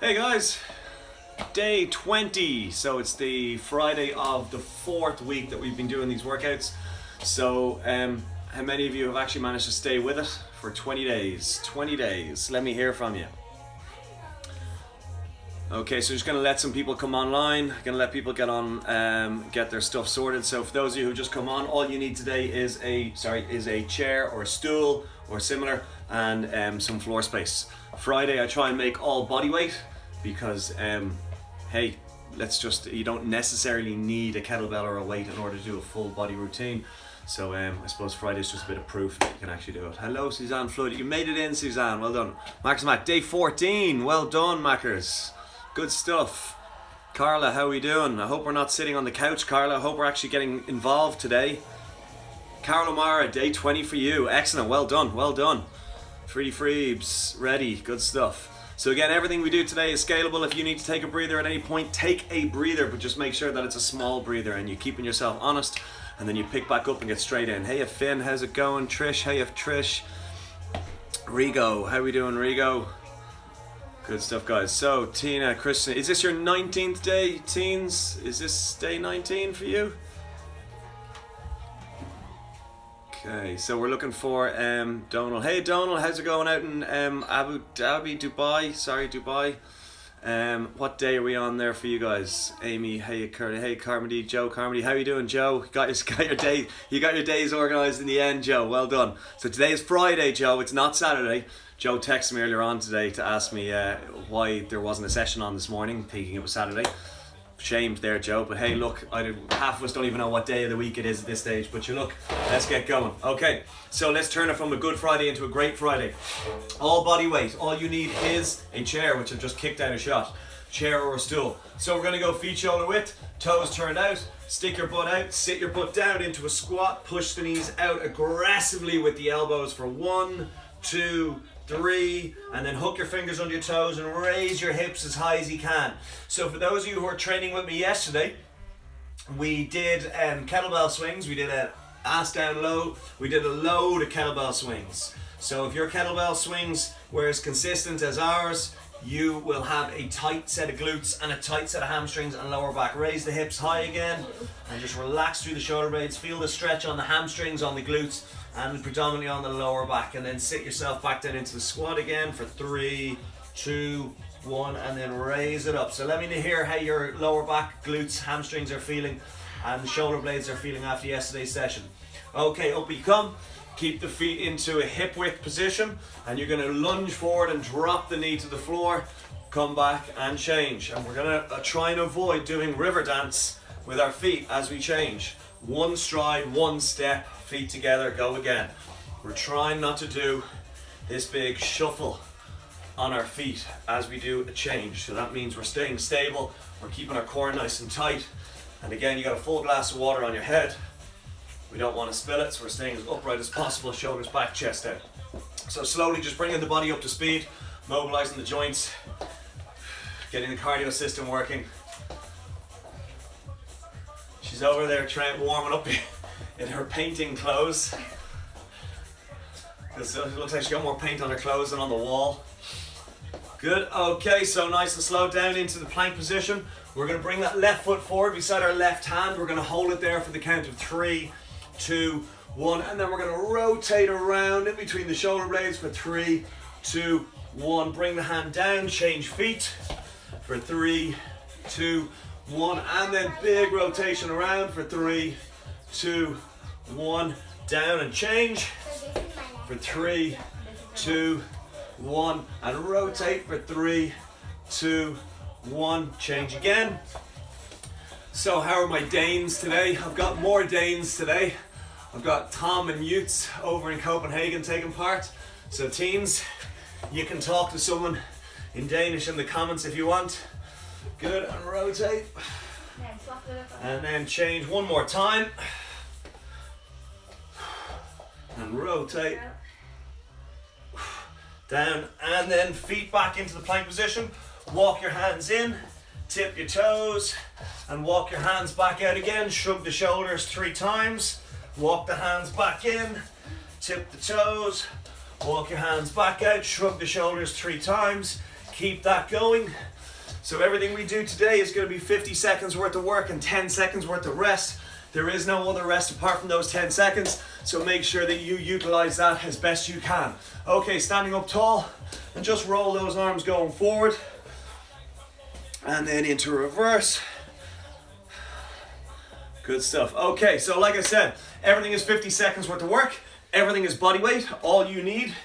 Hey guys, day 20. So it's the Friday of the 4th week that we've been doing these workouts. So how many of you have actually managed to stay with it for 20 days? 20 days, let me hear from you. Okay, so just gonna let some people come online, gonna let people get on, get their stuff sorted. So for those of you who just come on, all you need today is a chair or a stool or similar and some floor space. Friday I try and make all body weight because hey, you don't necessarily need a kettlebell or a weight in order to do a full body routine. So I suppose Friday is just a bit of proof that you can actually do it. Hello Suzanne Flood, you made it in Suzanne, well done. Max Mac, day 14, well done Mackers. Good stuff. Carla, how are we doing? I hope we're not sitting on the couch, Carla. I hope we're actually getting involved today. Carol O'Mara, day 20 for you. Excellent, well done, well done. Free Freebs, ready, good stuff. So again, everything we do today is scalable. If you need to take a breather at any point, take a breather, but just make sure that it's a small breather and you're keeping yourself honest, and then you pick back up and get straight in. Hey Finn, how's it going? Trish, hey Trish. Rigo, how we doing Rigo? Good stuff guys. So Tina, Kristen, is this your 19th day, teens? Is this day 19 for you? Okay, so we're looking for Donald. Hey Donald, how's it going out in Abu Dhabi, Dubai? What day are we on there for you guys? Amy, hey Curly, hey Carmody, Joe Carmody, how you doing Joe? You got your days organised in the end, Joe, well done. So today is Friday, Joe, it's not Saturday. Joe texted me earlier on today to ask me why there wasn't a session on this morning, thinking it was Saturday. Shamed there, Joe, but hey, look, half of us don't even know what day of the week it is at this stage, but you look, let's get going. Okay, so let's turn it from a good Friday into a great Friday. All body weight, all you need is a chair, which I've just kicked out a shot, chair or a stool. So we're gonna go feet shoulder width, toes turned out, stick your butt out, sit your butt down into a squat, push the knees out aggressively with the elbows for 1, 2, 3, and then hook your fingers under your toes and raise your hips as high as you can. So for those of you who were training with me yesterday, we did kettlebell swings, we did an ass down low, we did a load of kettlebell swings. So if your kettlebell swings were as consistent as ours, you will have a tight set of glutes and a tight set of hamstrings and lower back. Raise the hips high again and just relax through the shoulder blades. Feel the stretch on the hamstrings, on the glutes, and predominantly on the lower back, and then sit yourself back down into the squat again for 3, 2, 1, and then raise it up. So let me hear how your lower back, glutes, hamstrings are feeling and the shoulder blades are feeling after yesterday's session. Okay, up you come. Keep the feet into a hip width position, and you're going to lunge forward and drop the knee to the floor. Come back and change, and we're going to try and avoid doing river dance with our feet as we change. One stride, one step, feet together, go again. We're trying not to do this big shuffle on our feet as we do a change. So that means we're staying stable, we're keeping our core nice and tight. And again, you got a full glass of water on your head. We don't want to spill it, so we're staying as upright as possible, shoulders back, chest out. So slowly just bringing the body up to speed, mobilizing the joints, getting the cardio system working. She's over there warming up in her painting clothes. It looks like she got more paint on her clothes than on the wall. Good, okay, so nice and slow down into the plank position. We're going to bring that left foot forward beside our left hand. We're going to hold it there for the count of 3, 2, 1, and then we're going to rotate around in between the shoulder blades for 3, 2, 1. Bring the hand down, change feet for 3, 2, 1, and then big rotation around for 3, 2, 1. Down and change for 3, 2, 1, and rotate for 3, 2, 1. Change again. So how are my Danes today? I've got more Danes today. I've got Tom and Utes over in Copenhagen taking part. So teens, you can talk to someone in Danish in the comments if you want. Good, and rotate. And then change one more time. And rotate. Down, and then feet back into the plank position. Walk your hands in, tip your toes, and walk your hands back out again. Shrug the shoulders 3 times. Walk the hands back in, tip the toes, walk your hands back out, shrug the shoulders 3 times. Keep that going. So everything we do today is going to be 50 seconds worth of work and 10 seconds worth of rest. There is no other rest apart from those 10 seconds, so make sure that you utilize that as best you can. Okay, standing up tall, and just roll those arms going forward, and then into reverse. Good stuff. Okay, so like I said, everything is 50 seconds worth of work. Everything is body weight. All you need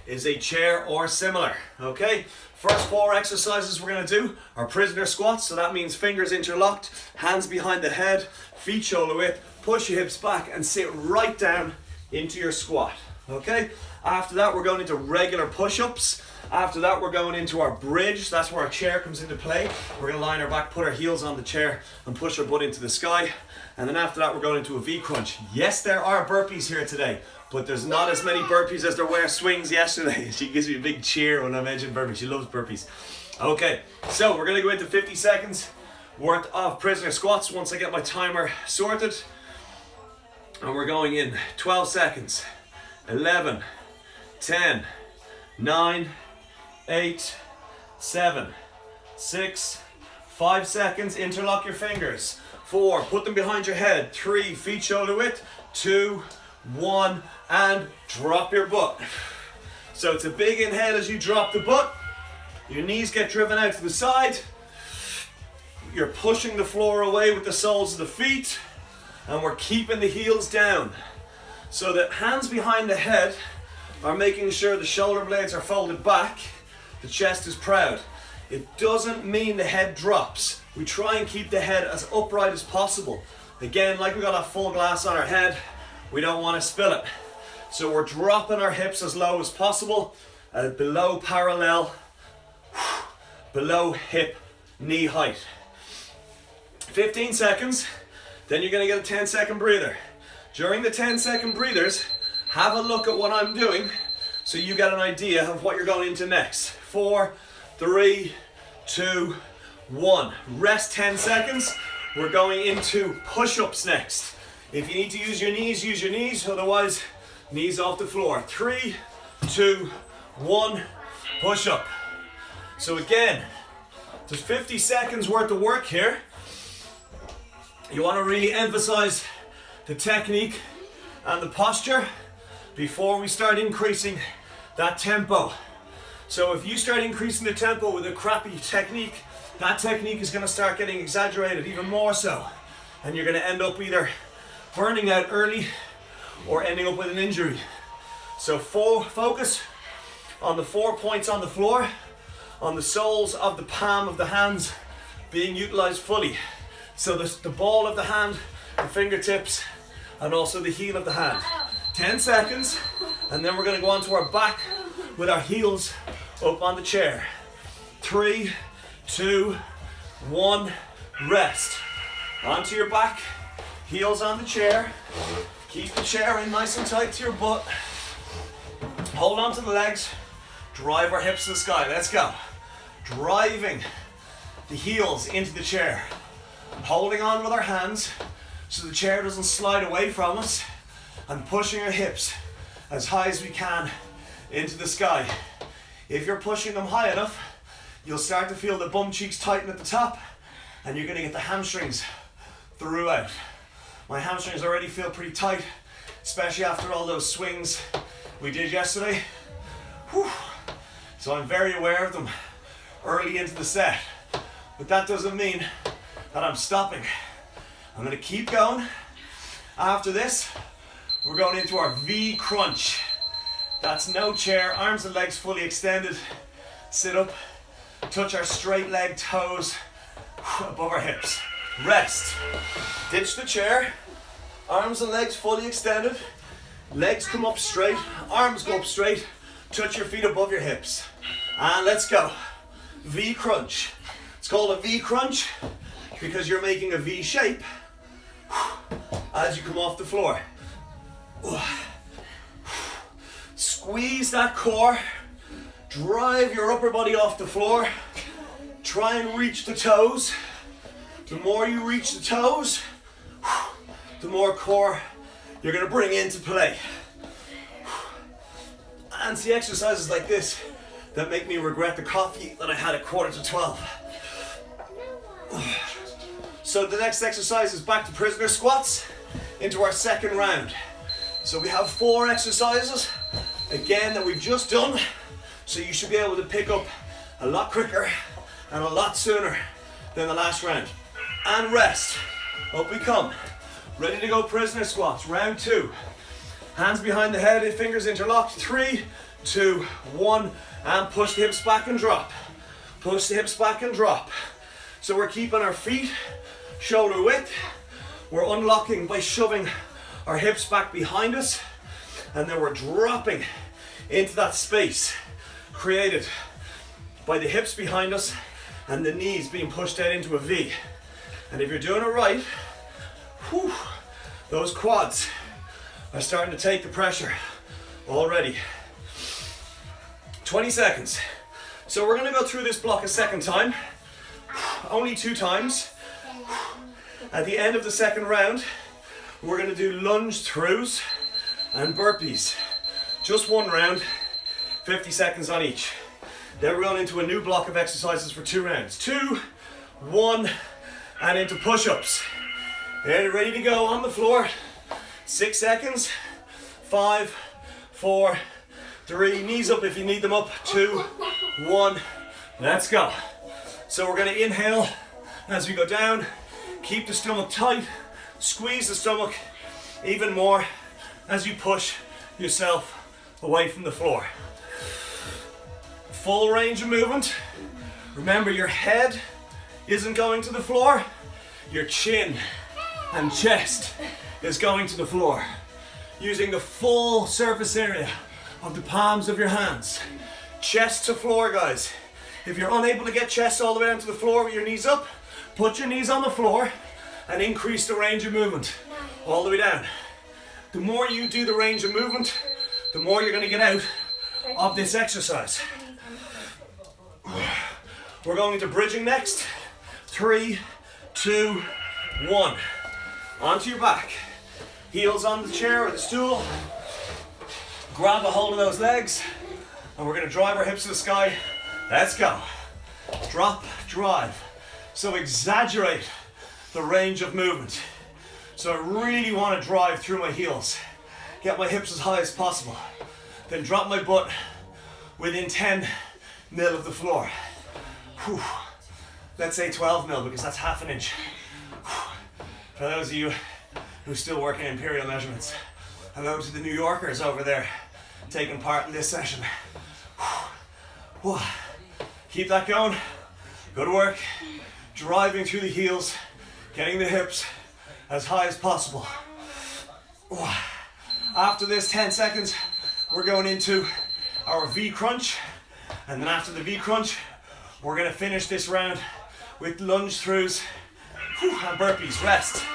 is a chair or similar. Okay, first 4 exercises we're going to do are prisoner squats. So that means fingers interlocked, hands behind the head, feet shoulder width, push your hips back and sit right down into your squat. Okay, after that we're going into regular push-ups. After that we're going into our bridge. That's where our chair comes into play. We're going to line our back, put our heels on the chair and push our butt into the sky. And then after that we're going into a V crunch. Yes, there are burpees here today, but there's not as many burpees as there were swings yesterday. She gives me a big cheer when I mention burpees. She loves burpees. Okay, so we're going to go into 50 seconds worth of prisoner squats once I get my timer sorted. And we're going in 12 seconds, 11, 10, 9, 8, 7, 6, 5 seconds, interlock your fingers. 4, put them behind your head. 3, feet shoulder width. 2, 1, and drop your butt. So it's a big inhale as you drop the butt. Your knees get driven out to the side. You're pushing the floor away with the soles of the feet, and we're keeping the heels down. So that hands behind the head are making sure the shoulder blades are folded back, the chest is proud. It doesn't mean the head drops. We try and keep the head as upright as possible. Again, like we got a full glass on our head, we don't want to spill it. So we're dropping our hips as low as possible, below parallel, below hip, knee height. 15 seconds, then you're going to get a 10-second breather. During the 10-second breathers, have a look at what I'm doing so you get an idea of what you're going into next. 4, 3, 2, 1. Rest 10 seconds. We're going into push-ups next. If you need to use your knees, otherwise knees off the floor. 3, 2, 1, push up. So again, there's 50 seconds worth of work here. You want to really emphasize the technique and the posture before we start increasing that tempo. So if you start increasing the tempo with a crappy technique, that technique is going to start getting exaggerated even more so. And you're going to end up either burning out early or ending up with an injury. So focus on the 4 points on the floor, on the soles of the palm of the hands being utilized fully. So the ball of the hand, the fingertips, and also the heel of the hand. 10 seconds, and then we're going to go onto our back with our heels up on the chair. 3, 2, 1, rest. Onto your back, heels on the chair. Keep the chair in nice and tight to your butt. Hold on to the legs, drive our hips to the sky. Let's go. Driving the heels into the chair. Holding on with our hands so the chair doesn't slide away from us, and pushing our hips as high as we can into the sky. If you're pushing them high enough, you'll start to feel the bum cheeks tighten at the top, and you're going to get the hamstrings throughout. My hamstrings already feel pretty tight, especially after all those swings we did yesterday. Whew. So I'm very aware of them early into the set, but that doesn't mean that I'm stopping. I'm going to keep going. After this, we're going into our V crunch. That's no chair, arms and legs fully extended. Sit up, touch our straight leg toes above our hips. Rest. Ditch the chair, arms and legs fully extended. Legs come up straight, arms go up straight. Touch your feet above your hips. And let's go. V crunch. It's called a V crunch because you're making a V shape as you come off the floor. Squeeze that core, drive your upper body off the floor, try and reach the toes. The more you reach the toes, the more core you're going to bring into play. And see, exercises like this, that make me regret the coffee that I had at 11:45. So the next exercise is back to prisoner squats into our second round. So we have 4 exercises again that we've just done, so you should be able to pick up a lot quicker and a lot sooner than the last round. And rest. Up we come. Ready to go prisoner squats. Round 2. Hands behind the head, fingers interlocked. 3, 2, 1, and push the hips back and drop. Push the hips back and drop. So we're keeping our feet shoulder width. We're unlocking by shoving our hips back behind us, and then we're dropping into that space created by the hips behind us and the knees being pushed out into a V. And if you're doing it right, whew, those quads are starting to take the pressure already. 20 seconds. So we're going to go through this block a second time, only 2 times. At the end of the second round, we're going to do lunge throughs and burpees. Just 1 round, 50 seconds on each. Then we're going into a new block of exercises for 2 rounds. 2, 1, and into push-ups. They're ready to go on the floor. 6 seconds. 5, 4, 3, knees up if you need them up. 2, 1, let's go. So we're going to inhale as we go down. Keep the stomach tight. Squeeze the stomach even more as you push yourself away from the floor. Full range of movement. Remember, your head isn't going to the floor. Your chin and chest is going to the floor. Using the full surface area of the palms of your hands. Chest to floor, guys. If you're unable to get chest all the way down to the floor with your knees up, put your knees on the floor and increase the range of movement all the way down. The more you do the range of movement, the more you're going to get out of this exercise. We're going into bridging next. 3, 2, 1. Onto your back. Heels on the chair or the stool. Grab a hold of those legs, and we're going to drive our hips to the sky. Let's go. Drop, drive. So exaggerate the range of movement. So I really want to drive through my heels. Get my hips as high as possible. Then drop my butt within 10 mil of the floor. Whew. Let's say 12 mil because that's half an inch. Whew. For those of you who still work in imperial measurements, hello to the New Yorkers over there taking part in this session. Whew. Whew. Keep that going. Good work. Driving through the heels, getting the hips as high as possible. After this 10 seconds, we're going into our V crunch. And then after the V crunch, we're going to finish this round with lunge throughs and burpees. Rest.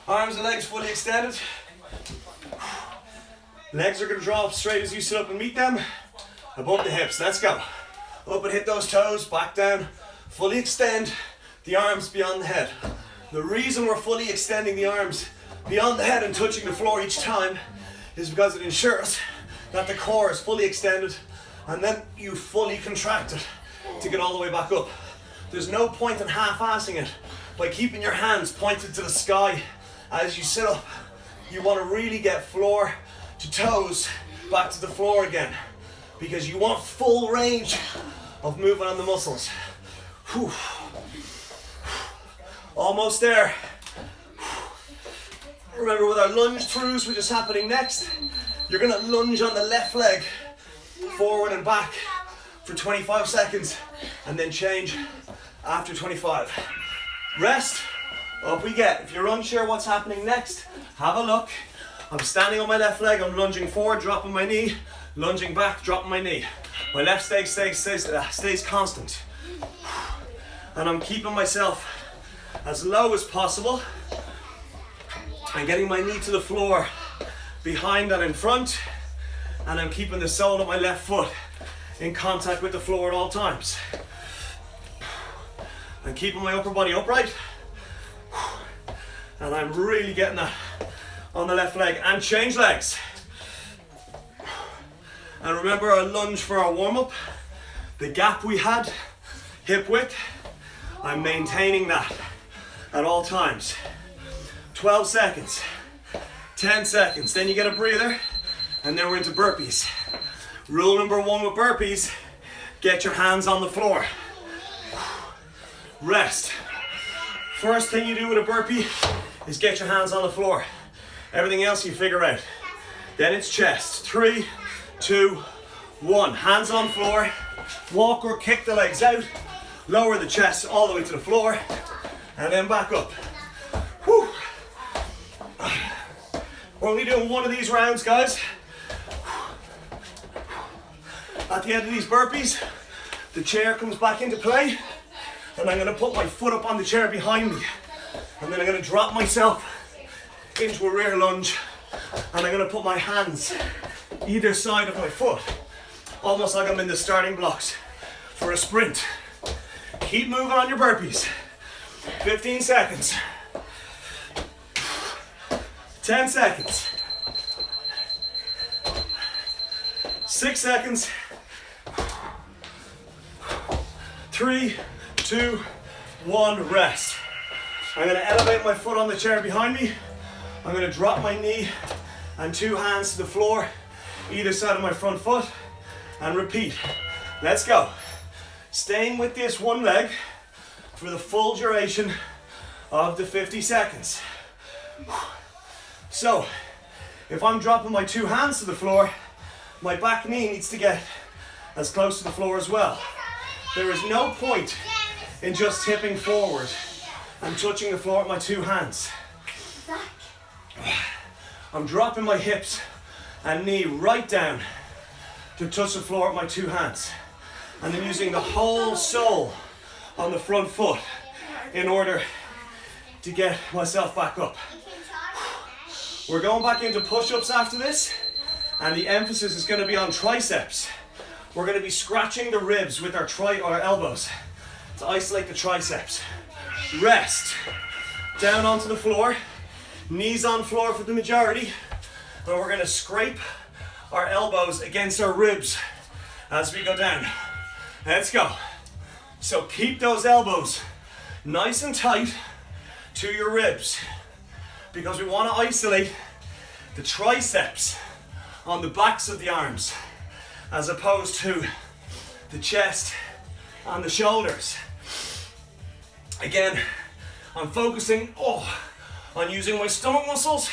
Arms and legs fully extended. Legs are going to draw up straight as you sit up and meet them. Above the hips. Let's go. Up and hit those toes. Back down. Fully extend the arms beyond the head. The reason we're fully extending the arms beyond the head and touching the floor each time is because it ensures that the core is fully extended and then you fully contract it to get all the way back up. There's no point in half-assing it by keeping your hands pointed to the sky as you sit up. You want to really get floor to toes back to the floor again because you want full range of movement on the muscles. Whew. Almost there. Remember, with our lunge throughs, which is happening next, you're going to lunge on the left leg forward and back for 25 seconds and then change after 25. Rest, up we get. If you're unsure what's happening next, have a look. I'm standing on my left leg, I'm lunging forward, dropping my knee, lunging back, dropping my knee. My left leg stays constant. And I'm keeping myself as low as possible and getting my knee to the floor behind and in front, and I'm keeping the sole of my left foot in contact with the floor at all times. I'm keeping my upper body upright, and I'm really getting that on the left leg. And change legs. And remember our lunge for our warm-up, the gap we had, hip width, I'm maintaining that at all times. 12 seconds, 10 seconds, then you get a breather, and then we're into burpees. Rule number 1 with burpees, get your hands on the floor. Rest. First thing you do with a burpee is get your hands on the floor. Everything else you figure out. Then it's chest. 3, 2, 1. Hands on floor. Walk or kick the legs out. Lower the chest all the way to the floor. And then back up. Whew. We're only doing one of these rounds, guys. At the end of these burpees, the chair comes back into play. And I'm going to put my foot up on the chair behind me. And then I'm going to drop myself into a rear lunge. And I'm going to put my hands either side of my foot. Almost like I'm in the starting blocks for a sprint. Keep moving on your burpees. 15 seconds. 10 seconds. 6 seconds. 3, 2, 1, rest. I'm going to elevate my foot on the chair behind me. I'm going to drop my knee and 2 hands to the floor, either side of my front foot, and repeat. Let's go. Staying with this one leg for the full duration of the 50 seconds. So, if I'm dropping my 2 hands to the floor, my back knee needs to get as close to the floor as well. There is no point in just tipping forward and touching the floor with my 2 hands. I'm dropping my hips and knee right down to touch the floor with my 2 hands. And then using the whole sole on the front foot in order to get myself back up. We're going back into push-ups after this, and the emphasis is going to be on triceps. We're going to be scratching the ribs with our elbows to isolate the triceps. Rest. Down onto the floor. Knees on floor for the majority. And we're going to scrape our elbows against our ribs as we go down. Let's go. So keep those elbows nice and tight to your ribs, because we want to isolate the triceps on the backs of the arms as opposed to the chest and the shoulders. Again, I'm focusing on using my stomach muscles.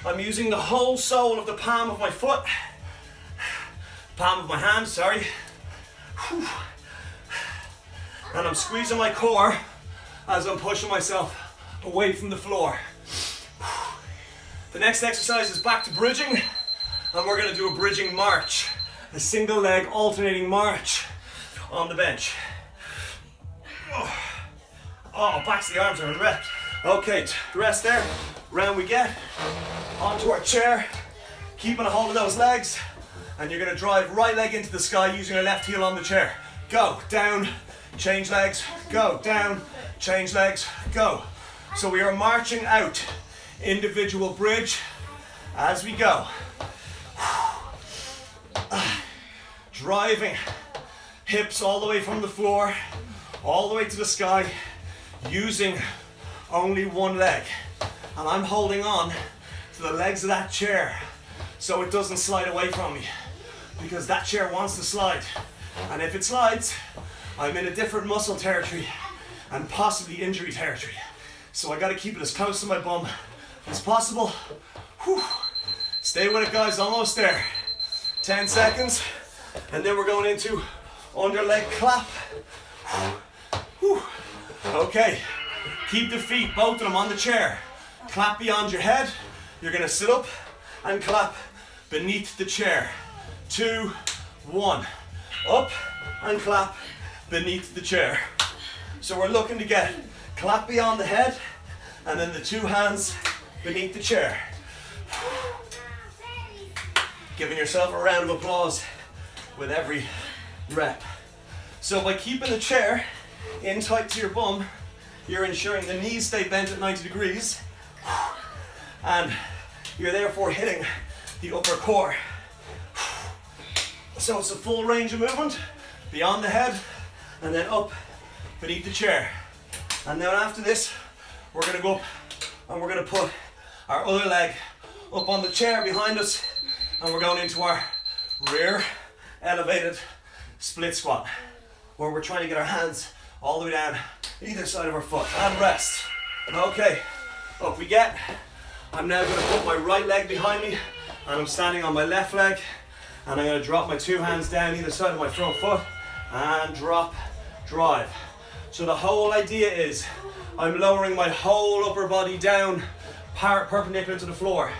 I'm using the whole sole of the palm of my foot, palm of my hand, sorry. And I'm squeezing my core as I'm pushing myself away from the floor. The next exercise is back to bridging, and we're going to do a bridging march, a single leg alternating march on the bench. Backs of the arms are erect. Okay, rest there. Round we get. Onto our chair. Keeping a hold of those legs. And you're going to drive right leg into the sky using your left heel on the chair. Go, down, change legs, go, down, change legs, go. So we are marching out individual bridge as we go. Driving hips all the way from the floor, all the way to the sky, using only one leg. And I'm holding on to the legs of that chair so it doesn't slide away from me, because that chair wants to slide. And if it slides, I'm in a different muscle territory and possibly injury territory. So I gotta keep it as close to my bum as possible. Whew. Stay with it, guys, almost there. 10 seconds, and then we're going into under leg clap. Whew. Okay, keep the feet, both of them, on the chair. Clap beyond your head. You're gonna sit up and clap beneath the chair. 2, 1. Up and clap beneath the chair. So we're looking to get clap beyond the head, and then the 2 hands beneath the chair. Giving yourself a round of applause with every rep. So by keeping the chair in tight to your bum, you're ensuring the knees stay bent at 90 degrees, and you're therefore hitting the upper core. So it's a full range of movement, beyond the head, and then up beneath the chair. And then after this, we're gonna go up and we're gonna put our other leg up on the chair behind us, and we're going into our rear elevated split squat, where we're trying to get our hands all the way down either side of our foot, and rest. Okay, up we get. I'm now gonna put my right leg behind me, and I'm standing on my left leg, and I'm gonna drop my two hands down either side of my front foot, and drop, drive. So the whole idea is I'm lowering my whole upper body down perpendicular to the floor.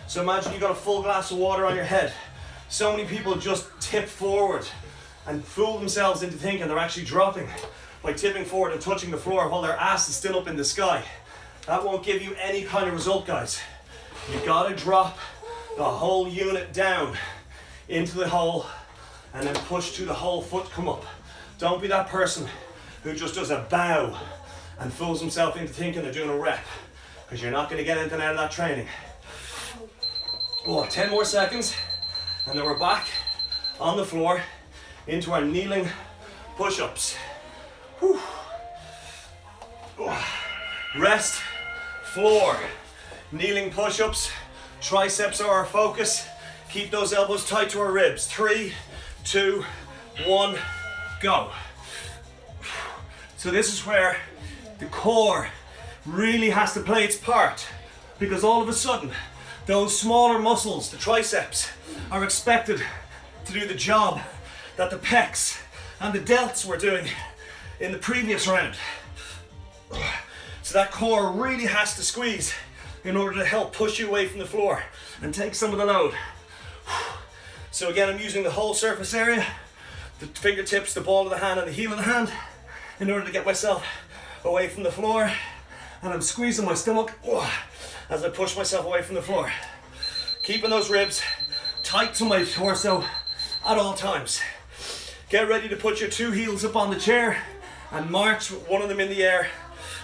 So imagine you got a full glass of water on your head. So many people just tip forward and fool themselves into thinking they're actually dropping by tipping forward and touching the floor while their ass is still up in the sky. That won't give you any kind of result, guys. You gotta drop the whole unit down into the hole and then push to the whole foot come up. Don't be that person who just does a bow and fools himself into thinking they're doing a rep, because you're not going to get anything out of that training. Oh, 10 more seconds, and then we're back on the floor into our kneeling push-ups. Whew. Rest, floor, kneeling push-ups, triceps are our focus. Keep those elbows tight to our ribs. 3, 2, 1, go. So this is where the core really has to play its part, because all of a sudden those smaller muscles, the triceps, are expected to do the job that the pecs and the delts were doing in the previous round. So that core really has to squeeze in order to help push you away from the floor and take some of the load. So again, I'm using the whole surface area, the fingertips, the ball of the hand and the heel of the hand, in order to get myself away from the floor, and I'm squeezing my stomach as I push myself away from the floor. Keeping those ribs tight to my torso at all times. Get ready to put your two heels up on the chair and march with one of them in the air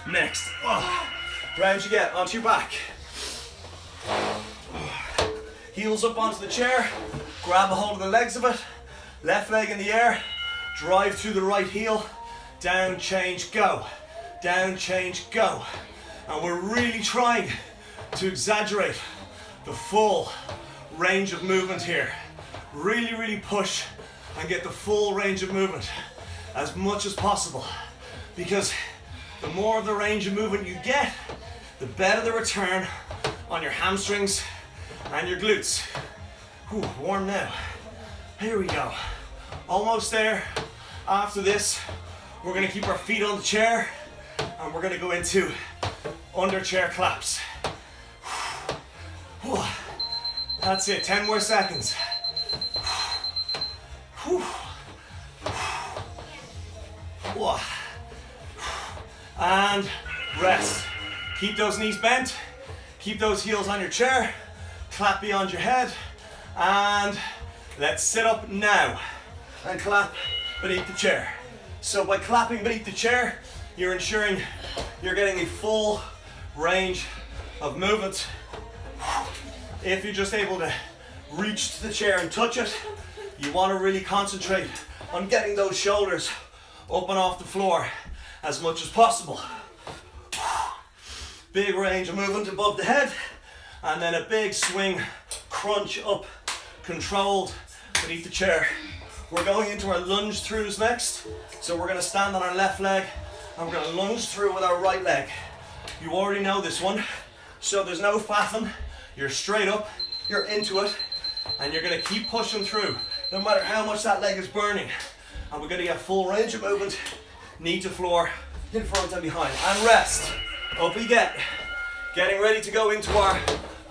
next. Round you get, onto your back. Heels up onto the chair, grab a hold of the legs of it, left leg in the air, drive through the right heel, down, change, go. Down, change, go. And we're really trying to exaggerate the full range of movement here. Really, really push and get the full range of movement as much as possible, because the more of the range of movement you get, the better the return on your hamstrings and your glutes. Whew, warm now. Here we go. Almost there. After this, we're gonna keep our feet on the chair and we're gonna go into under chair claps. Whew. That's it, 10 more seconds. Whew. Whew. And rest. Keep those knees bent, keep those heels on your chair, clap beyond your head, and let's sit up now and clap beneath the chair. So by clapping beneath the chair, you're ensuring you're getting a full range of movement. If you're just able to reach to the chair and touch it, you want to really concentrate on getting those shoulders up and off the floor as much as possible. Big range of movement above the head, and then a big swing, crunch up, controlled beneath the chair. We're going into our lunge throughs next. So we're going to stand on our left leg and we're going to lunge through with our right leg. You already know this one, so there's no faffing. You're straight up, you're into it, and you're going to keep pushing through no matter how much that leg is burning. And we're going to get full range of movement, knee to floor, in front and behind, and rest. Up we get. Getting ready to go into our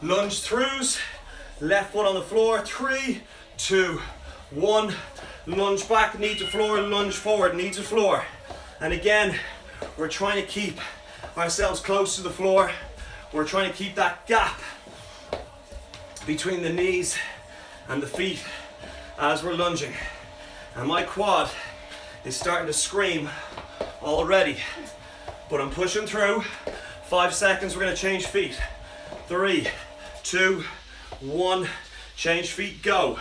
lunge throughs. Left foot on the floor. 3, 2, 1. Lunge back, knee to floor, lunge forward, knee to floor. And again, we're trying to keep ourselves close to the floor. We're trying to keep that gap between the knees and the feet as we're lunging. And my quad is starting to scream already, but I'm pushing through. 5 seconds, we're going to change feet. 3, 2, 1, change feet, go.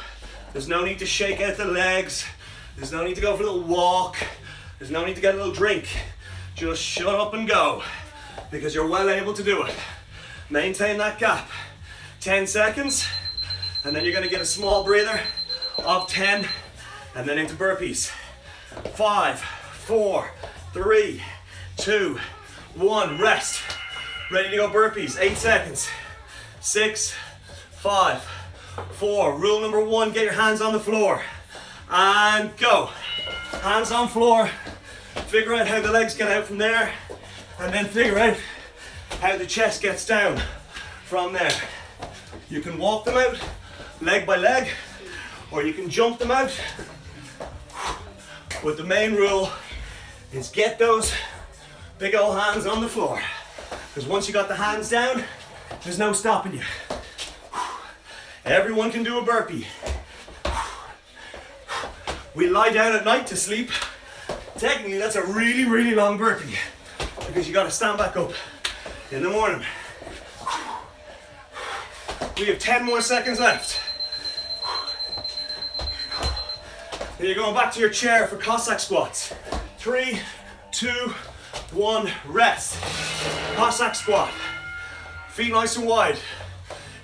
There's no need to shake out the legs. There's no need to go for a little walk. There's no need to get a little drink. Just shut up and go, because you're well able to do it. Maintain that gap. 10 seconds, and then you're gonna get a small breather of 10, and then into burpees. 5, 4, 3, 2, 1, rest. Ready to go burpees, 8 seconds. 6, 5, 4, rule number 1, get your hands on the floor. And go. Hands on floor. Figure out how the legs get out from there, and then figure out how the chest gets down from there. You can walk them out leg by leg, or you can jump them out. But the main rule is get those big old hands on the floor, because once you got the hands down, there's no stopping you. Everyone can do a burpee. We lie down at night to sleep. Technically, that's a really, really long burpee, because you got to stand back up in the morning. We have 10 more seconds left. Then you're going back to your chair for Cossack squats. 3, 2, 1, rest. Cossack squat. Feet nice and wide.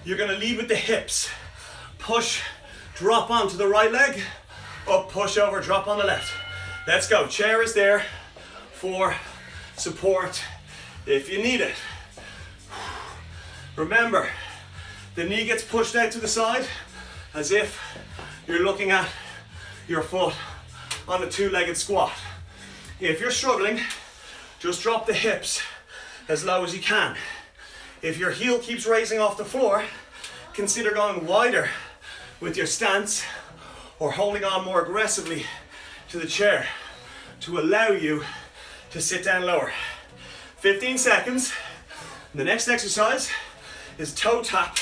You're going to lead with the hips. Push, drop onto the right leg. Up, push over, drop on the left. Let's go. Chair is there for support if you need it. Remember, the knee gets pushed out to the side as if you're looking at your foot on a two-legged squat. If you're struggling, just drop the hips as low as you can. If your heel keeps raising off the floor, consider going wider with your stance or holding on more aggressively to the chair to allow you to sit down lower. 15 seconds. The next exercise is toe tap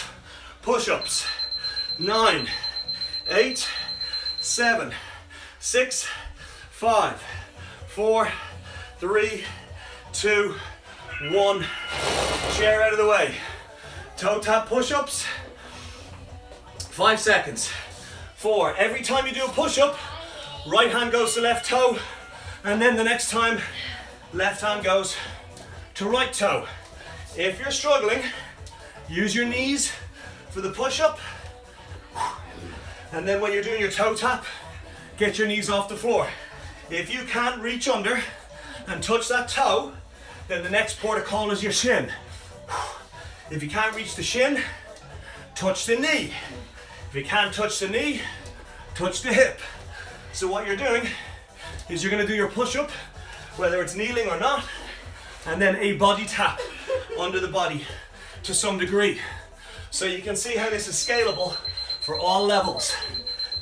push-ups. 9, 8, 7, 6, 5, 4, 3, 2, 1. Chair out of the way. Toe tap push-ups. 5 seconds. 4. Every time you do a push-up, right hand goes to left toe, and then the next time, left hand goes to right toe. If you're struggling, use your knees for the push-up, and then when you're doing your toe tap, get your knees off the floor. If you can't reach under and touch that toe, then the next port of call is your shin. If you can't reach the shin, touch the knee. If you can't touch the knee, touch the hip. So what you're doing is you're going to do your push-up, whether it's kneeling or not, and then a body tap under the body to some degree. So you can see how this is scalable for all levels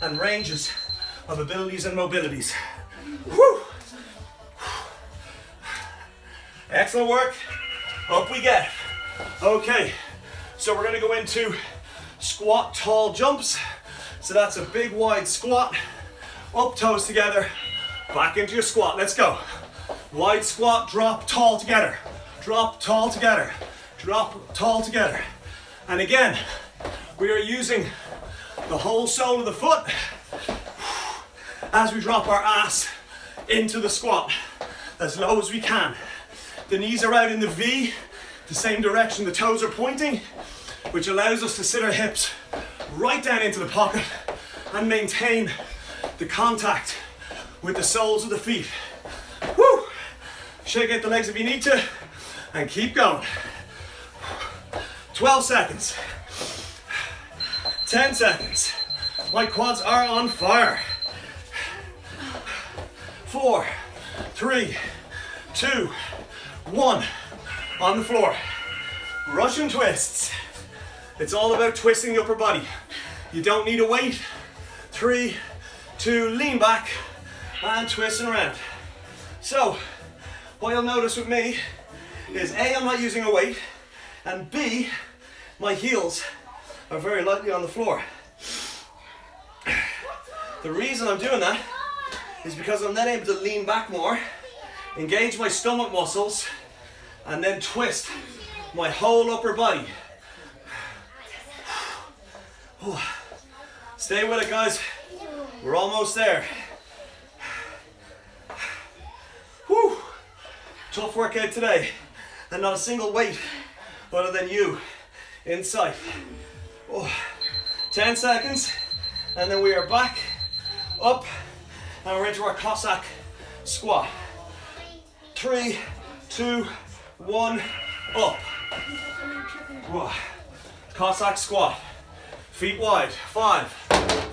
and ranges of abilities and mobilities. Whew. Excellent work. Up we get. Okay, so we're going to go into squat tall jumps. So that's a big wide squat, up toes together, back into your squat. Let's go. Wide squat, drop tall together, drop tall together, drop tall together. And again, we are using the whole sole of the foot as we drop our ass into the squat as low as we can. The knees are out in the V, the same direction the toes are pointing, which allows us to sit our hips right down into the pocket and maintain the contact with the soles of the feet. Woo! Shake out the legs if you need to, and keep going. 12 seconds. 10 seconds. My quads are on fire. 4, 3, 2, 1. On the floor. Russian twists. It's all about twisting the upper body. You don't need a weight. 3, 2, lean back and twist and around. So, what you'll notice with me is A, I'm not using a weight, and B, my heels are very lightly on the floor. The reason I'm doing that is because I'm then able to lean back more, engage my stomach muscles, and then twist my whole upper body. Stay with it, guys. We're almost there. Whew. Tough workout today, and not a single weight other than you in sight. Oh. 10 seconds, and then we are back up, and we're into our Cossack squat. 3, 2, 1, up. Whoa. Cossack squat. Feet wide. 5,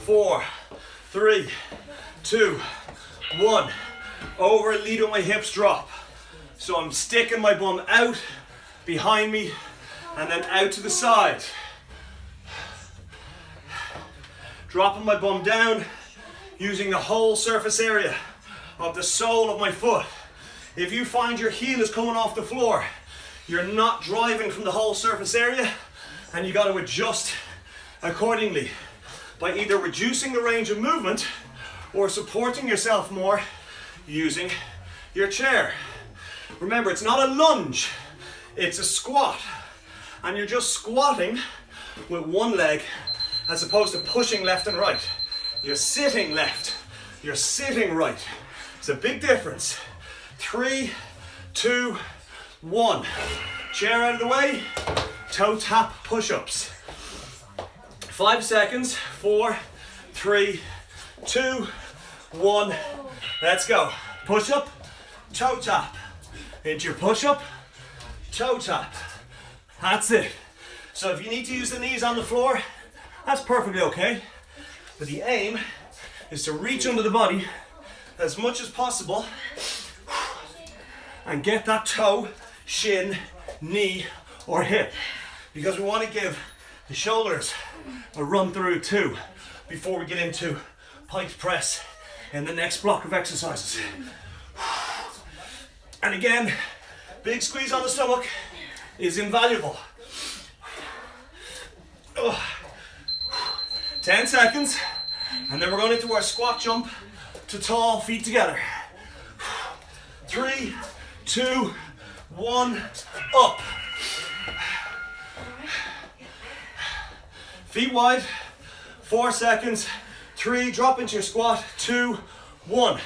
4, 3, 2, 1. Over, lead with my hips drop. So I'm sticking my bum out behind me and then out to the side. Dropping my bum down using the whole surface area of the sole of my foot. If you find your heel is coming off the floor, you're not driving from the whole surface area, and you got to adjust accordingly by either reducing the range of movement or supporting yourself more using your chair. Remember, it's not a lunge, it's a squat, and you're just squatting with one leg as opposed to pushing left and right. You're sitting left, you're sitting right. It's a big difference. 3, 2, 1. Chair out of the way, toe tap push-ups. 5 seconds, 4, 3, 2, 1. Let's go. Push up, toe tap. Into your push up, toe tap. That's it. So if you need to use the knees on the floor, that's perfectly okay. But the aim is to reach under the body as much as possible and get that toe, shin, knee, or hip. Because we want to give the shoulders a run through too before we get into pike press in the next block of exercises. And again, big squeeze on the stomach is invaluable. 10 seconds, and then we're going into our squat jump to tall, feet together. 3, 2, 1, up. Feet wide, 4 seconds, 3, drop into your squat, 2, 1.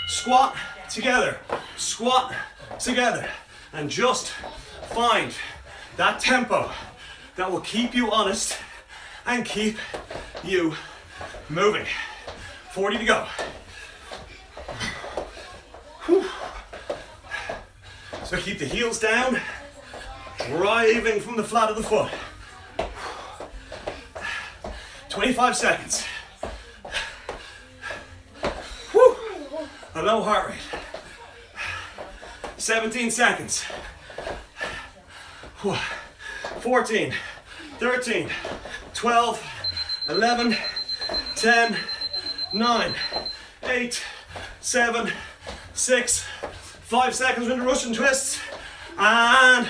Squat together, squat together, and just find that tempo that will keep you honest and keep you moving. 40 to go. Whew. So keep the heels down, driving from the flat of the foot. 25 seconds. Whew. A low heart rate. 17 seconds. 14, 13, 12, 11, 10, 9, 8, 7, 6, 5 seconds into Russian twists, and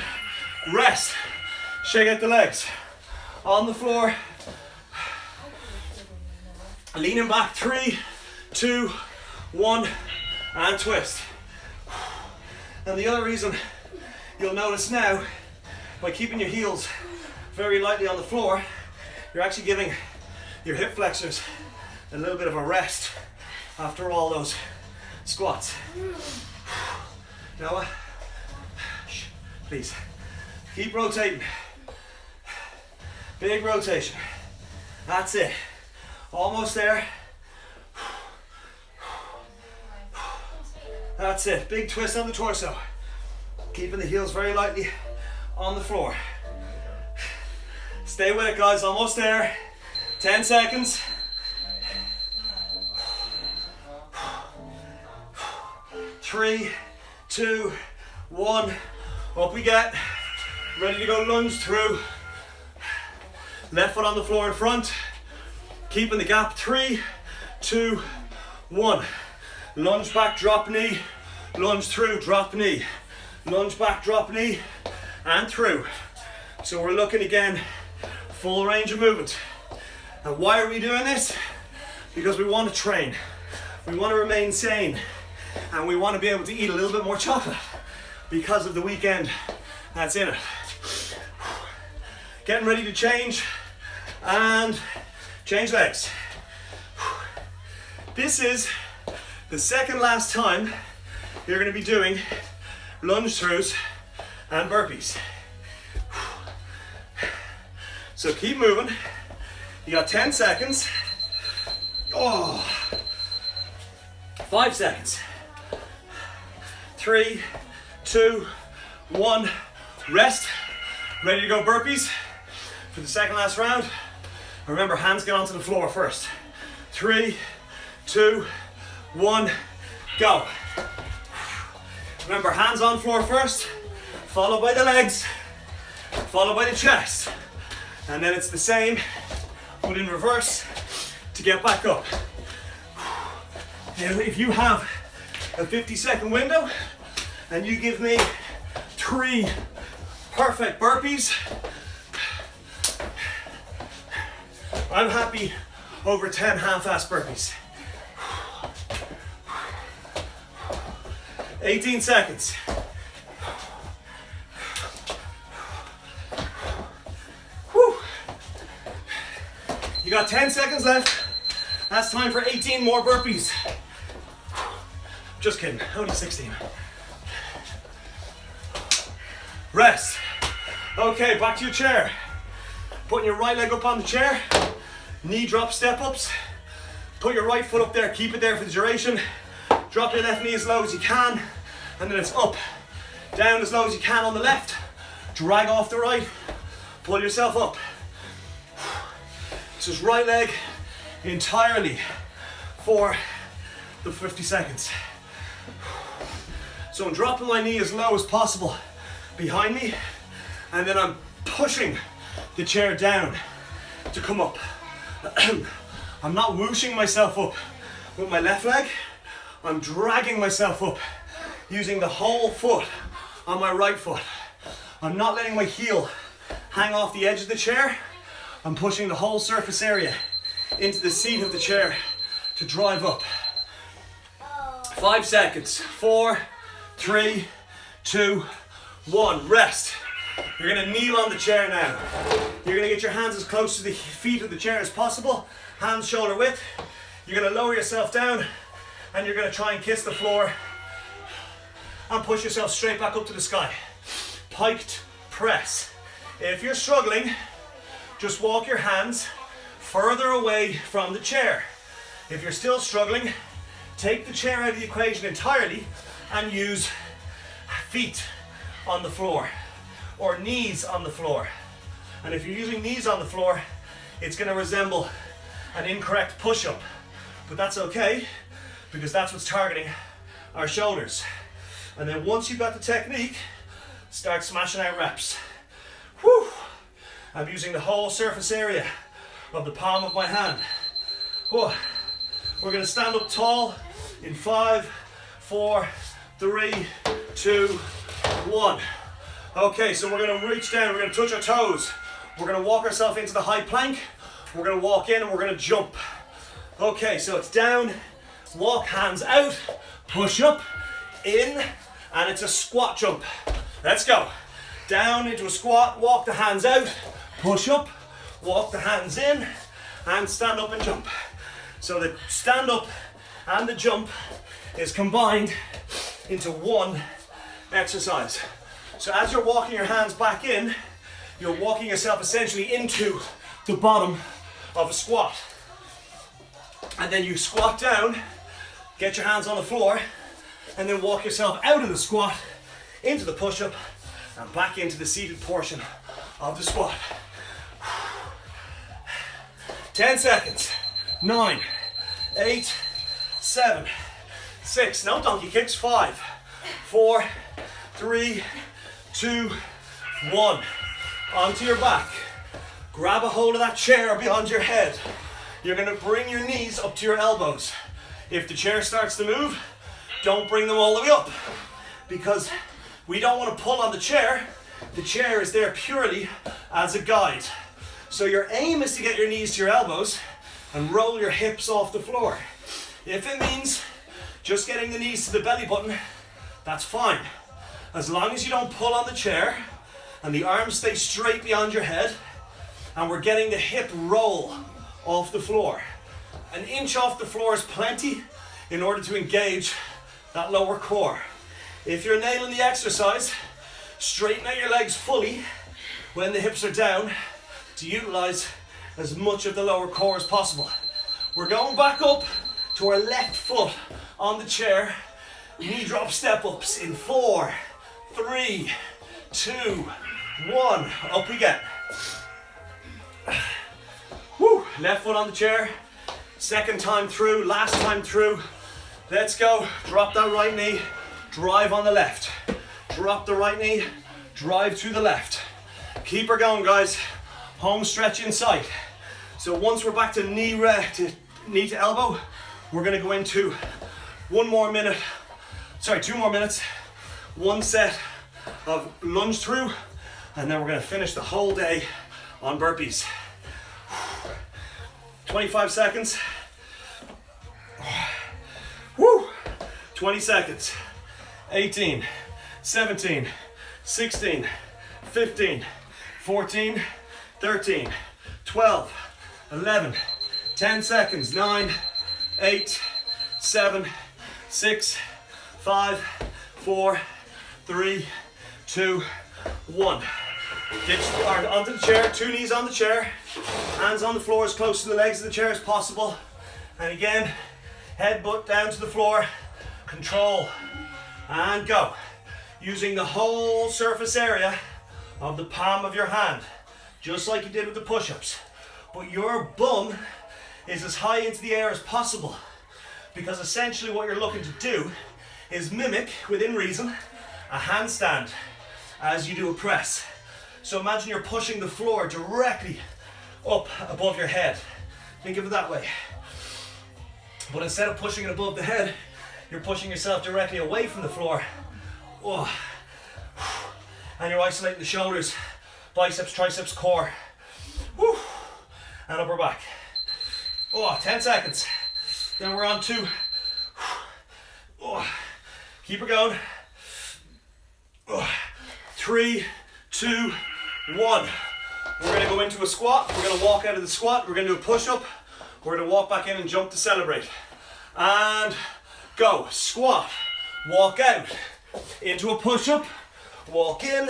rest. Shake out the legs. On the floor. Leaning back, 3, 2, 1, and twist. And the other reason you'll notice now, by keeping your heels very lightly on the floor, you're actually giving your hip flexors a little bit of a rest after all those squats. Noah, please, keep rotating. Big rotation. That's it. Almost there. That's it. Big twist on the torso. Keeping the heels very lightly on the floor. Stay with it, guys. Almost there. 10 seconds. 3, 2, 1. Up we get. Ready to go lunge through. Left foot on the floor in front. Keeping the gap. 3, 2, 1. Lunge back, drop knee. Lunge through, drop knee. Lunge back, drop knee, and through. So we're looking again, full range of movement. And why are we doing this? Because we want to train. We want to remain sane. And we want to be able to eat a little bit more chocolate because of the weekend that's in it. Getting ready to change and change legs. This is the second last time you're going to be doing lunge throughs and burpees. So keep moving. You got 10 seconds. Oh. 5 seconds. 3, 2, 1. Rest. Ready to go burpees for the second last round. Remember, hands get onto the floor first. 3, 2, 1, go. Remember, hands on floor first, followed by the legs, followed by the chest. And then it's the same, but in reverse to get back up. Now, if you have a 50-second window and you give me 3 perfect burpees, I'm happy over 10 half-ass burpees. 18 seconds. Whew. You got 10 seconds left. That's time for 18 more burpees. Just kidding, only 16. Rest. Okay, back to your chair. Putting your right leg up on the chair. Knee drop step ups. Put your right foot up there, keep it there for the duration. Drop your left knee as low as you can, and then it's up, down as low as you can on the left. Drag off the right, pull yourself up. This is right leg entirely for the 50 seconds. So I'm dropping my knee as low as possible behind me, and then I'm pushing the chair down to come up. I'm not whooshing myself up with my left leg. I'm dragging myself up using the whole foot on my right foot. I'm not letting my heel hang off the edge of the chair. I'm pushing the whole surface area into the seat of the chair to drive up. 5 seconds. 4, 3, 2, 1. Rest. You're going to kneel on the chair now. You're going to get your hands as close to the feet of the chair as possible. Hands shoulder width. You're going to lower yourself down, and you're going to try and kiss the floor and push yourself straight back up to the sky. Piked press. If you're struggling, just walk your hands further away from the chair. If you're still struggling, take the chair out of the equation entirely and use feet on the floor or knees on the floor. And if you're using knees on the floor, it's going to resemble an incorrect push-up. But that's okay, because that's what's targeting our shoulders. And then once you've got the technique, start smashing out reps. Whew. I'm using the whole surface area of the palm of my hand. Whew. We're going to stand up tall in 5, 4, 3, 2, 1. Okay, so we're going to reach down, we're going to touch our toes. We're going to walk ourselves into the high plank. We're going to walk in and we're going to jump. Okay, so it's down, walk, hands out, push up, in, and it's a squat jump. Let's go. Down into a squat, walk the hands out, push up, walk the hands in, and stand up and jump. So the stand up and the jump is combined into one exercise. So as you're walking your hands back in, you're walking yourself essentially into the bottom of a squat. And then you squat down, get your hands on the floor, and then walk yourself out of the squat, into the push-up, and back into the seated portion of the squat. 10 seconds. 9, 8, 7, 6, no donkey kicks. 5, 4, 3, 2, 1. Onto your back. Grab a hold of that chair beyond your head. You're going to bring your knees up to your elbows. If the chair starts to move, don't bring them all the way up, because we don't want to pull on the chair. The chair is there purely as a guide. So your aim is to get your knees to your elbows and roll your hips off the floor. If it means just getting the knees to the belly button, that's fine. As long as you don't pull on the chair and the arms stay straight beyond your head and we're getting the hip roll off the floor. An inch off the floor is plenty in order to engage that lower core. If you're nailing the exercise, straighten out your legs fully when the hips are down to utilize as much of the lower core as possible. We're going back up to our left foot on the chair. Knee drop step ups in 4, 3, 2, 1. Up we get. Woo. Left foot on the chair. Second time through, last time through. Let's go. Drop that right knee. Drive on the left. Drop the right knee. Drive to the left. Keep her going, guys. Home stretch in sight. So once we're back to knee to elbow, we're going to go into 2 more minutes. One set of lunge through, and then we're going to finish the whole day on burpees. 25 seconds. Woo. 20 seconds. 18, 17, 16, 15, 14, 13, 12, 11, 10 seconds. 9, 8, 7, 6, 5, 4, 3, 2, 1. Get onto the chair, 2 knees on the chair, hands on the floor as close to the legs of the chair as possible. And again, head butt down to the floor, control, and go. Using the whole surface area of the palm of your hand, just like you did with the push-ups. But your bum is as high into the air as possible, because essentially what you're looking to do is mimic, within reason, a handstand as you do a press. So imagine you're pushing the floor directly up above your head. Think of it that way. But instead of pushing it above the head, you're pushing yourself directly away from the floor. Oh. And you're isolating the shoulders, biceps, triceps, core. Woo. And upper back. 10 seconds. Then we're on 2. Keep it going. 3, 2, 1. We're going to go into a squat. We're going to walk out of the squat. We're going to do a push-up. We're going to walk back in and jump to celebrate. And go. Squat. Walk out. Into a push-up. Walk in.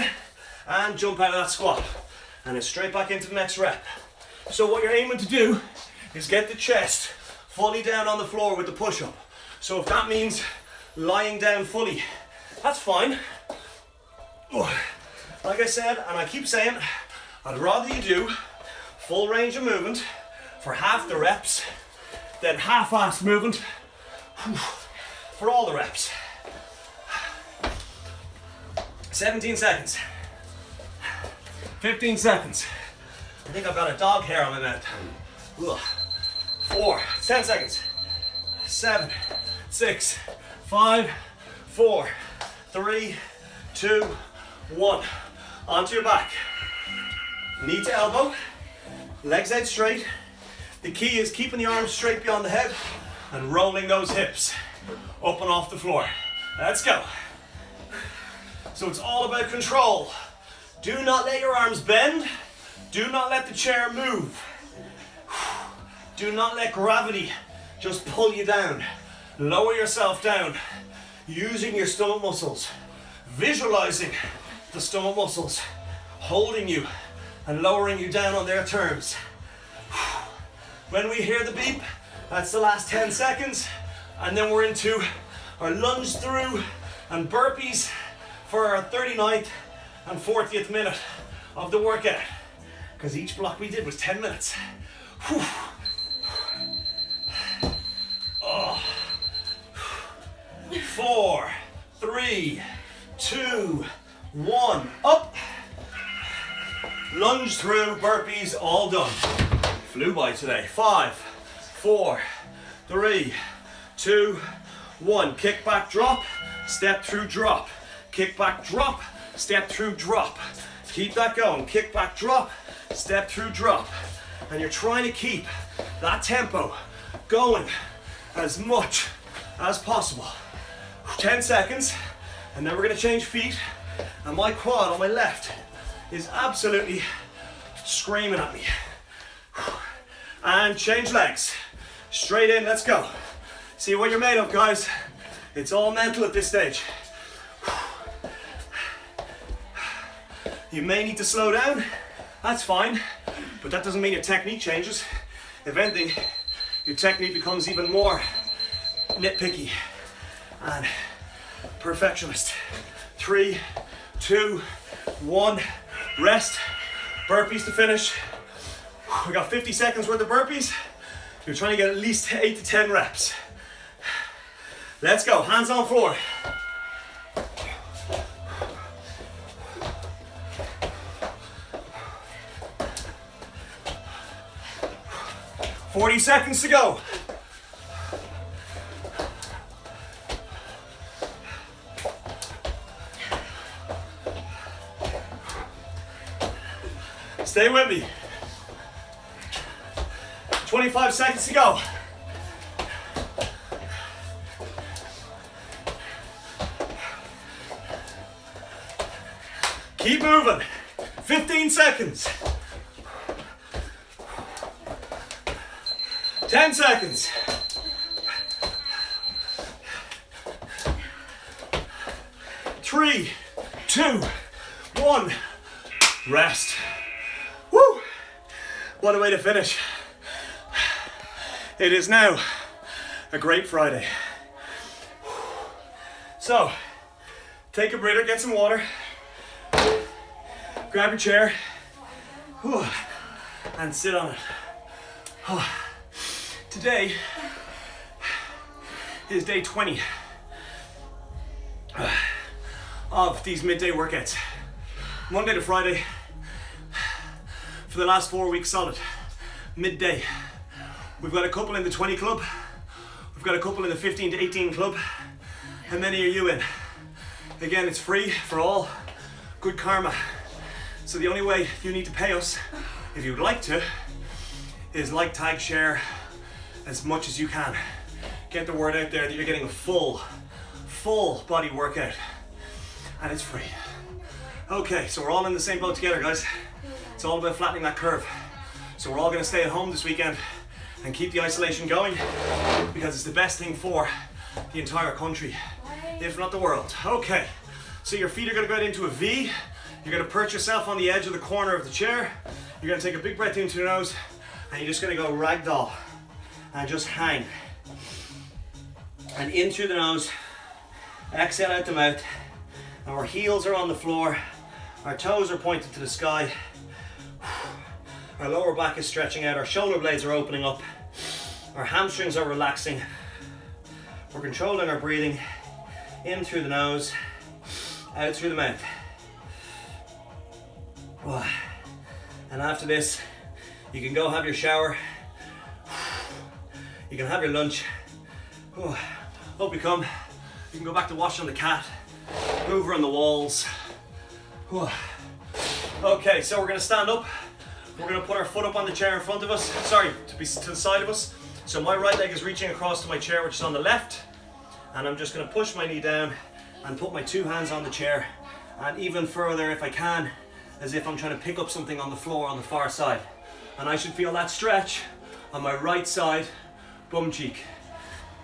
And jump out of that squat. And then straight back into the next rep. So what you're aiming to do is get the chest fully down on the floor with the push-up. So if that means lying down fully, that's fine. Like I said, and I keep saying, I'd rather you do full range of movement for half the reps than half-assed movement for all the reps. 17 seconds. 15 seconds. I think I've got a dog hair on my mouth. 4, 10 seconds. 7, 6, 5, 4, 3, 2, 1. Onto your back. Knee to elbow. Legs out straight. The key is keeping the arms straight beyond the head and rolling those hips up and off the floor. Let's go. So it's all about control. Do not let your arms bend. Do not let the chair move. Do not let gravity just pull you down. Lower yourself down using your stomach muscles. Visualizing the stomach muscles holding you and lowering you down on their terms. When we hear the beep, that's the last 10 seconds, and then we're into our lunge through and burpees for our 39th and 40th minute of the workout, because each block we did was 10 minutes. 4, 3, 2, 1, up. Lunge through, burpees, all done. Flew by today. 5, 4, 3, 2, 1. Kick back, drop, step through, drop. Kick back, drop, step through, drop. Keep that going. Kick back, drop, step through, drop. And you're trying to keep that tempo going as much as possible. 10 seconds, and then we're going to change feet. And my quad on my left is absolutely screaming at me. And change legs. Straight in, let's go. See what you're made of, guys. It's all mental at this stage. You may need to slow down, that's fine, but that doesn't mean your technique changes. If anything, your technique becomes even more nitpicky and perfectionist. 3, 2, 1, rest, burpees to finish. We got 50 seconds worth of burpees. You're trying to get at least 8 to 10 reps. Let's go, hands on floor. "40 seconds to go." Stay with me. 25 seconds to go. Keep moving. 15 seconds. 10 seconds. 3, 2, 1. Rest. Woo! What a way to finish. It is now a great Friday. So, take a breather, get some water, grab your chair, and sit on it. Today is day 20 of these midday workouts. Monday to Friday for the last 4 weeks solid. Midday. We've got a couple in the 20 club. We've got a couple in the 15 to 18 club. How many are you in? Again, it's free for all. Good karma. So the only way you need to pay us, if you'd like to, is like, tag, share as much as you can. Get the word out there that you're getting a full body workout. And it's free. Okay, so we're all in the same boat together, guys. It's all about flattening that curve. So we're all gonna stay at home this weekend and keep the isolation going because it's the best thing for the entire country, if not the world. Okay, so your feet are gonna go out into a V. You're gonna perch yourself on the edge of the corner of the chair. You're gonna take a big breath into your nose and you're just gonna go ragdoll and just hang. And in through the nose, exhale out the mouth. And our heels are on the floor, our toes are pointed to the sky. Our lower back is stretching out, our shoulder blades are opening up, our hamstrings are relaxing. We're controlling our breathing in through the nose, out through the mouth. And after this, you can go have your shower, you can have your lunch. Up you come, you can go back to washing the cat, hoover on the walls. Okay, so we're gonna stand up. We're gonna put our foot up on the chair in front of us, sorry, to the side of us. So my right leg is reaching across to my chair, which is on the left. And I'm just gonna push my knee down and put my 2 hands on the chair. And even further, if I can, as if I'm trying to pick up something on the floor on the far side. And I should feel that stretch on my right side, bum cheek,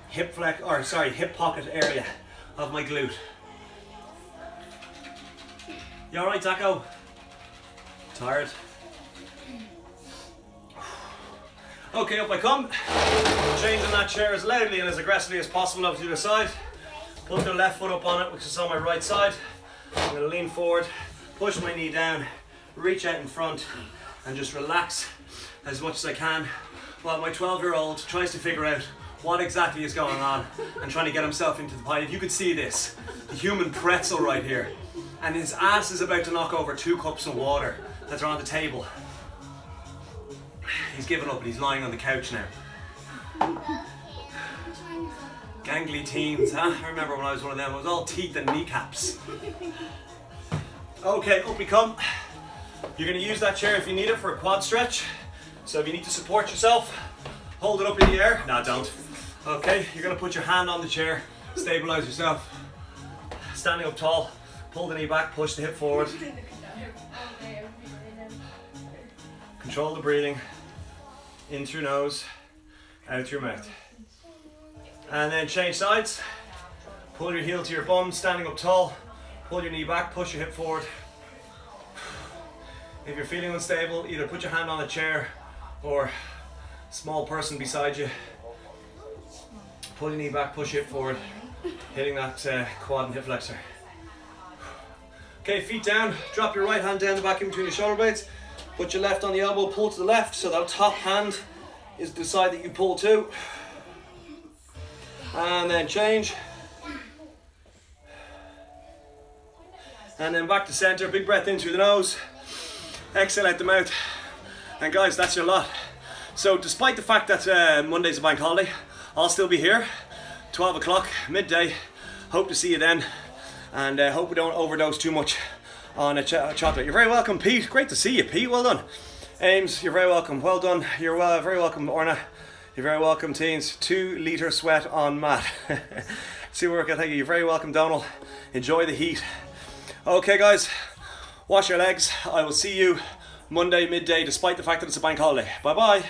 hip pocket area of my glute. You all right, Taco? Tired? Okay, up I come. Changing that chair as loudly and as aggressively as possible over to the side. Put the left foot up on it, which is on my right side. I'm going to lean forward, push my knee down, reach out in front, and just relax as much as I can while my 12-year-old tries to figure out what exactly is going on and trying to get himself into the pie. If you could see this, the human pretzel right here, and his ass is about to knock over 2 cups of water that are on the table. He's given up and he's lying on the couch now. Gangly teens, huh? I remember when I was one of them, it was all teeth and kneecaps. Okay, up we come. You're gonna use that chair if you need it for a quad stretch. So if you need to support yourself, hold it up in the air. No, don't. Okay, you're gonna put your hand on the chair, stabilize yourself. Standing up tall, pull the knee back, push the hip forward. Control the breathing. In through nose, out through your mouth. And then change sides. Pull your heel to your bum, standing up tall. Pull your knee back, push your hip forward. If you're feeling unstable, either put your hand on a chair or a small person beside you. Pull your knee back, push your hip forward, hitting that quad and hip flexor. Okay, feet down, drop your right hand down the back in between your shoulder blades. Put your left on the elbow, pull to the left, so that top hand is the side that you pull to. And then change. And then back to center, big breath in through the nose. Exhale out the mouth. And guys, that's your lot. So despite the fact that Monday's a bank holiday, I'll still be here, 12 o'clock, midday. Hope to see you then. And hope we don't overdose too much on a chocolate. You're very welcome, Pete. Great to see you, Pete. Well done. Ames, you're very welcome. Well done. You're very welcome, Orna. You're very welcome, teens. 2 litre sweat on mat. See work. Thank you. You're very welcome, Donald. Enjoy the heat. Okay, guys. Wash your legs. I will see you Monday midday, despite the fact that it's a bank holiday. Bye bye.